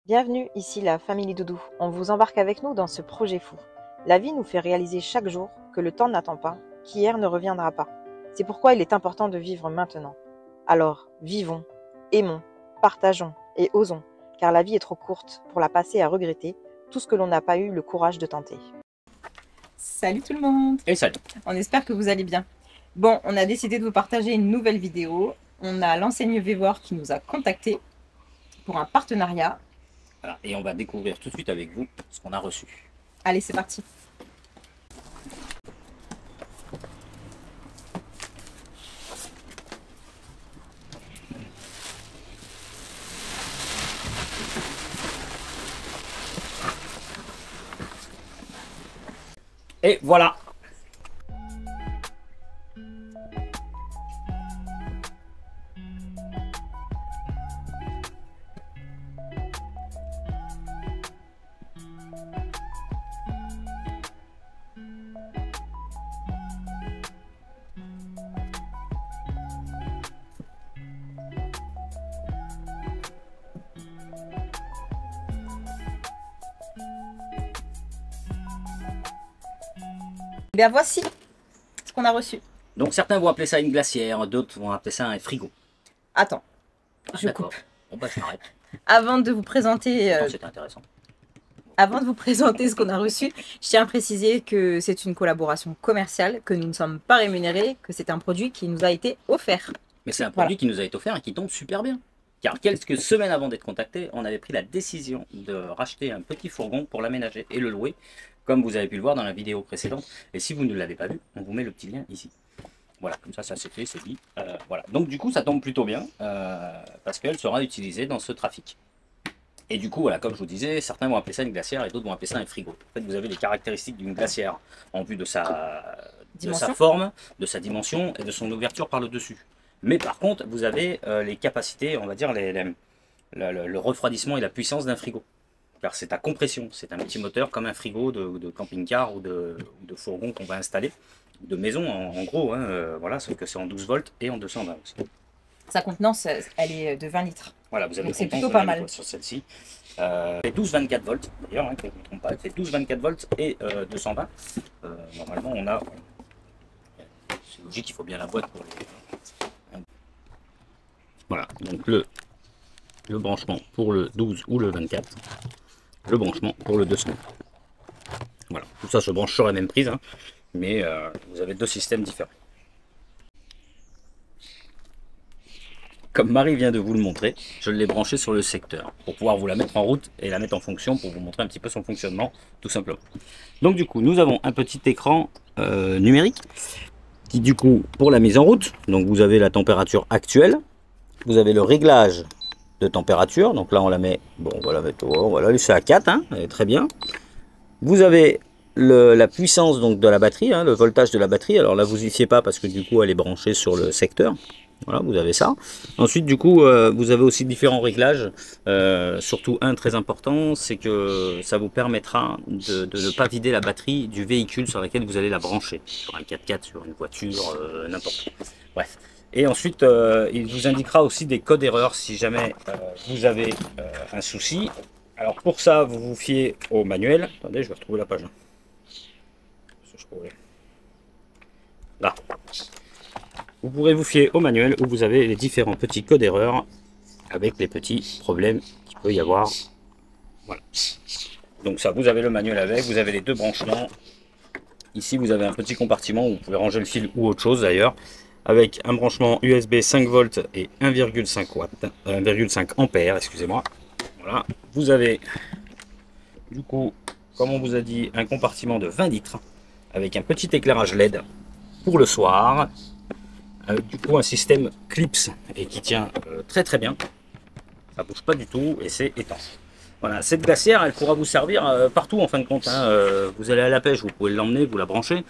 Bienvenue, ici la Famille Doudou. On vous embarque avec nous dans ce projet fou. La vie nous fait réaliser chaque jour que le temps n'attend pas, qu'hier ne reviendra pas. C'est pourquoi il est important de vivre maintenant. Alors, vivons, aimons, partageons et osons, car la vie est trop courte pour la passer à regretter tout ce que l'on n'a pas eu le courage de tenter. Salut tout le monde! Et salut! On espère que vous allez bien. Bon, on a décidé de vous partager une nouvelle vidéo. On a l'enseigne Vévor qui nous a contactés pour un partenariat. Voilà, et on va découvrir tout de suite avec vous ce qu'on a reçu. Allez, c'est parti! Et voilà! Bien, voici ce qu'on a reçu. Donc certains vont appeler ça une glacière, d'autres vont appeler ça un frigo. Attends, je D'accord. coupe. Bon bah je m'arrête. Avant de vous présenter, C'était intéressant. ce qu'on a reçu, je tiens à préciser que c'est une collaboration commerciale, que nous ne sommes pas rémunérés, que c'est un produit qui nous a été offert. Mais c'est un produit qui nous a été offert et qui tombe super bien. Car quelques semaines avant d'être contacté, on avait pris la décision de racheter un petit fourgon pour l'aménager et le louer, comme vous avez pu le voir dans la vidéo précédente. Et si vous ne l'avez pas vu, on vous met le petit lien ici. Voilà, comme ça c'est fait, c'est dit. Voilà. Donc du coup, ça tombe plutôt bien, parce qu'elle sera utilisée dans ce trafic. Et du coup, voilà, comme je vous disais, certains vont appeler ça une glacière et d'autres vont appeler ça un frigo. En fait, vous avez les caractéristiques d'une glacière en vue de sa forme, de sa dimension et de son ouverture par le dessus. Mais par contre, vous avez les capacités, on va dire, le refroidissement et la puissance d'un frigo. Car c'est à compression, c'est un petit moteur comme un frigo de camping-car ou de fourgon qu'on va installer, de maison en gros, hein, voilà, sauf que c'est en 12 volts et en 220 aussi. Sa contenance, elle est de 20 litres. Voilà, vous avez c'est plutôt pas mal sur celle-ci. Elle fait 12-24 volts d'ailleurs, hein, que je ne me trompe pas, elle fait 12-24 volts et 220. Normalement, on a. C'est logique, il faut bien la boîte pour les. Voilà, donc le branchement pour le 12 ou le 24, le branchement pour le 200. Voilà, tout ça se branche sur la même prise, hein, mais vous avez deux systèmes différents. Comme Marie vient de vous le montrer, je l'ai branché sur le secteur pour pouvoir vous la mettre en route et la mettre en fonction pour vous montrer un petit peu son fonctionnement, tout simplement. Donc du coup, nous avons un petit écran numérique qui du coup, pour la mise en route, donc vous avez la température actuelle, vous avez le réglage de température, donc là on la met, bon on va la mettre au, voilà, c'est à 4, hein, elle est très bien. Vous avez la puissance donc de la batterie, hein, le voltage de la batterie, alors là vous y fiez pas parce que du coup elle est branchée sur le secteur. Voilà, vous avez ça. Ensuite, du coup, vous avez aussi différents réglages. Surtout un très important, c'est que ça vous permettra de ne pas vider la batterie du véhicule sur lequel vous allez la brancher. Sur un 4x4, sur une voiture, n'importe quoi. Bref. Et ensuite, il vous indiquera aussi des codes erreurs si jamais vous avez un souci. Alors pour ça, vous vous fiez au manuel. Attendez, je vais retrouver la page. Là. Vous pourrez vous fier au manuel où vous avez les différents petits codes erreurs avec les petits problèmes qu'il peut y avoir. Voilà. Donc ça, vous avez le manuel avec, vous avez les deux branchements. Ici, vous avez un petit compartiment où vous pouvez ranger le fil ou autre chose d'ailleurs, avec un branchement USB 5 volts et 1,5 watts, 1,5 ampères, excusez-moi. Voilà. Vous avez du coup, comme on vous a dit, un compartiment de 20 litres avec un petit éclairage LED pour le soir. Du coup un système clips et qui tient très très bien, ça bouge pas du tout et c'est étanche. Voilà, cette glacière elle pourra vous servir partout en fin de compte, hein. Vous allez à la pêche, vous pouvez l'emmener, vous la branchez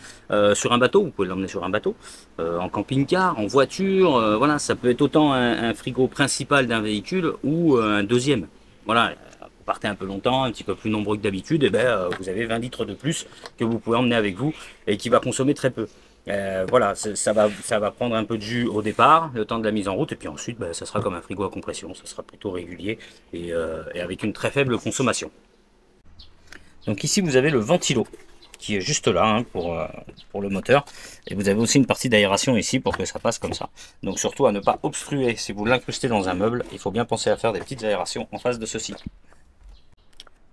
sur un bateau, vous pouvez l'emmener sur un bateau, en camping-car, en voiture, voilà, ça peut être autant un frigo principal d'un véhicule ou un deuxième. Voilà, vous partez un peu longtemps, un petit peu plus nombreux que d'habitude, et ben vous avez 20 litres de plus que vous pouvez emmener avec vous et qui va consommer très peu. Voilà, ça va prendre un peu de jus au départ, le temps de la mise en route, et puis ensuite, ça sera comme un frigo à compression, ça sera plutôt régulier et avec une très faible consommation. Donc ici, vous avez le ventilo qui est juste là hein, pour le moteur, et vous avez aussi une partie d'aération ici pour que ça passe comme ça. Donc surtout à ne pas obstruer, si vous l'incrustez dans un meuble, il faut bien penser à faire des petites aérations en face de ceci.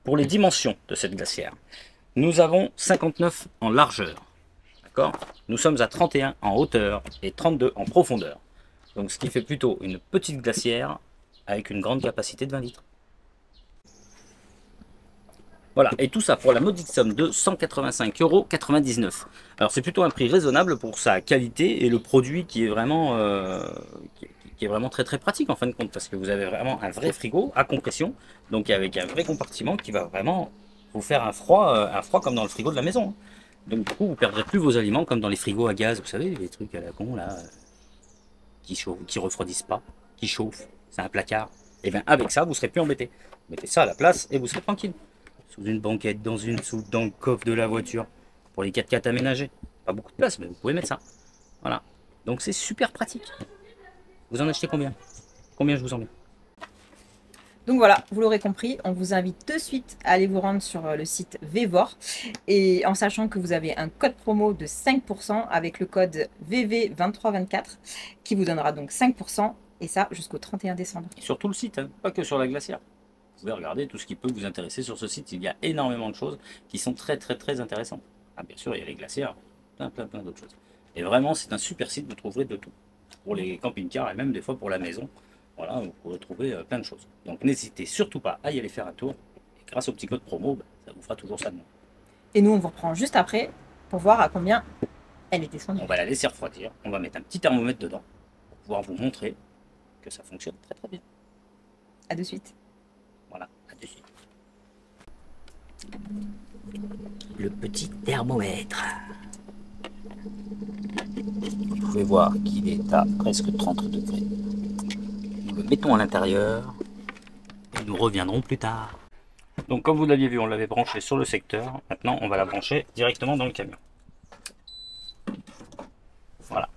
Pour les dimensions de cette glacière, nous avons 59 en largeur. Nous sommes à 31 en hauteur et 32 en profondeur. Donc ce qui fait plutôt une petite glacière avec une grande capacité de 20 litres. Voilà, et tout ça pour la modique somme de 185,99 €. Alors c'est plutôt un prix raisonnable pour sa qualité et le produit qui est vraiment, très très pratique en fin de compte. Parce que vous avez vraiment un vrai frigo à compression, donc avec un vrai compartiment qui va vraiment vous faire un froid comme dans le frigo de la maison. Donc du coup, vous ne perdrez plus vos aliments comme dans les frigos à gaz, vous savez, les trucs à la con là, qui refroidissent pas, qui chauffent, c'est un placard. Et bien avec ça, vous ne serez plus embêté. Vous mettez ça à la place et vous serez tranquille. Sous une banquette, dans le coffre de la voiture, pour les 4x4 aménagés. Pas beaucoup de place, mais vous pouvez mettre ça. Voilà. Donc c'est super pratique. Vous en achetez combien? Combien je vous en mets? Donc voilà, vous l'aurez compris, on vous invite de suite à aller vous rendre sur le site Vévor, et en sachant que vous avez un code promo de 5% avec le code VV2324 qui vous donnera donc 5%, et ça jusqu'au 31 décembre. Et sur tout le site, hein, pas que sur la glacière. Vous pouvez regarder tout ce qui peut vous intéresser sur ce site. Il y a énormément de choses qui sont très très très intéressantes. Ah, bien sûr, il y a les glacières, plein d'autres choses. Et vraiment, c'est un super site, vous trouverez de tout. Pour les camping-cars et même des fois pour la maison. Voilà, vous pourrez trouver plein de choses. Donc n'hésitez surtout pas à y aller faire un tour. Et grâce au petit code promo, ça vous fera toujours ça de moins. Et nous, on vous reprend juste après pour voir à combien elle est descendue. On va la laisser refroidir. On va mettre un petit thermomètre dedans pour pouvoir vous montrer que ça fonctionne très très bien. À de suite. Voilà, à de suite. Le petit thermomètre. Vous pouvez voir qu'il est à presque 30 degrés. Nous le mettons à l'intérieur et nous reviendrons plus tard. Donc comme vous l'aviez vu, on l'avait branché sur le secteur. Maintenant, on va la brancher directement dans le camion. Voilà.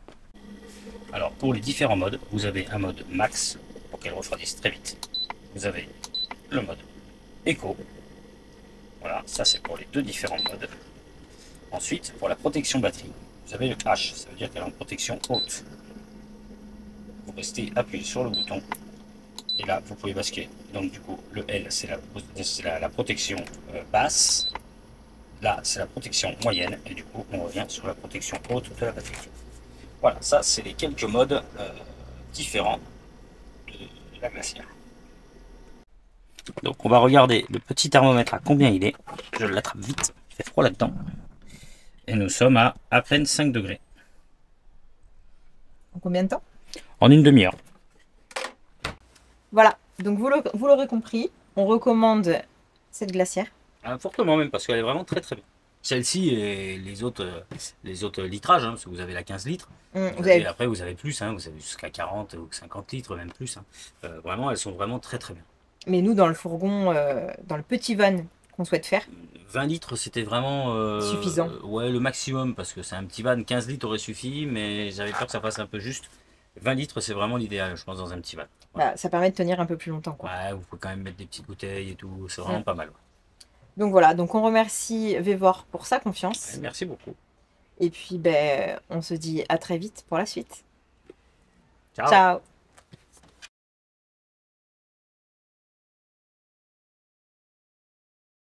Alors pour les différents modes, vous avez un mode max pour qu'elle refroidisse très vite. Vous avez le mode éco. Voilà, ça c'est pour les deux différents modes. Ensuite, pour la protection batterie, vous avez le H, ça veut dire qu'elle a une protection haute. Vous restez appuyé sur le bouton et là vous pouvez basculer. Donc du coup le L c'est la protection basse, là c'est la protection moyenne et du coup on revient sur la protection haute de la batterie. Voilà, ça c'est les quelques modes différents de la glacière. Donc on va regarder le petit thermomètre à combien il est. Je l'attrape vite, il fait froid là-dedans. Et nous sommes à peine 5 degrés. En combien de temps? En une demi-heure. Voilà, donc vous l'aurez compris, on recommande cette glacière. Fortement même, parce qu'elle est vraiment très très bien. Celle-ci et les autres litrages, hein, parce que vous avez la 15 litres. Après vous avez plus, hein, vous avez jusqu'à 40 ou 50 litres, même plus. Hein. Vraiment, elles sont vraiment très très bien. Mais nous, dans le fourgon, dans le petit van qu'on souhaite faire, 20 litres, c'était vraiment suffisant. Ouais, le maximum, parce que c'est un petit van. 15 litres aurait suffi, mais j'avais peur que ça fasse un peu juste. 20 litres, c'est vraiment l'idéal, je pense, dans un petit van. Voilà. Bah, ça permet de tenir un peu plus longtemps, quoi. Ouais, vous pouvez quand même mettre des petites bouteilles et tout, c'est vraiment pas mal. Ouais. Donc voilà, donc on remercie Vévor pour sa confiance. Ouais, merci beaucoup. Et puis, ben, on se dit à très vite pour la suite. Ciao. Ciao.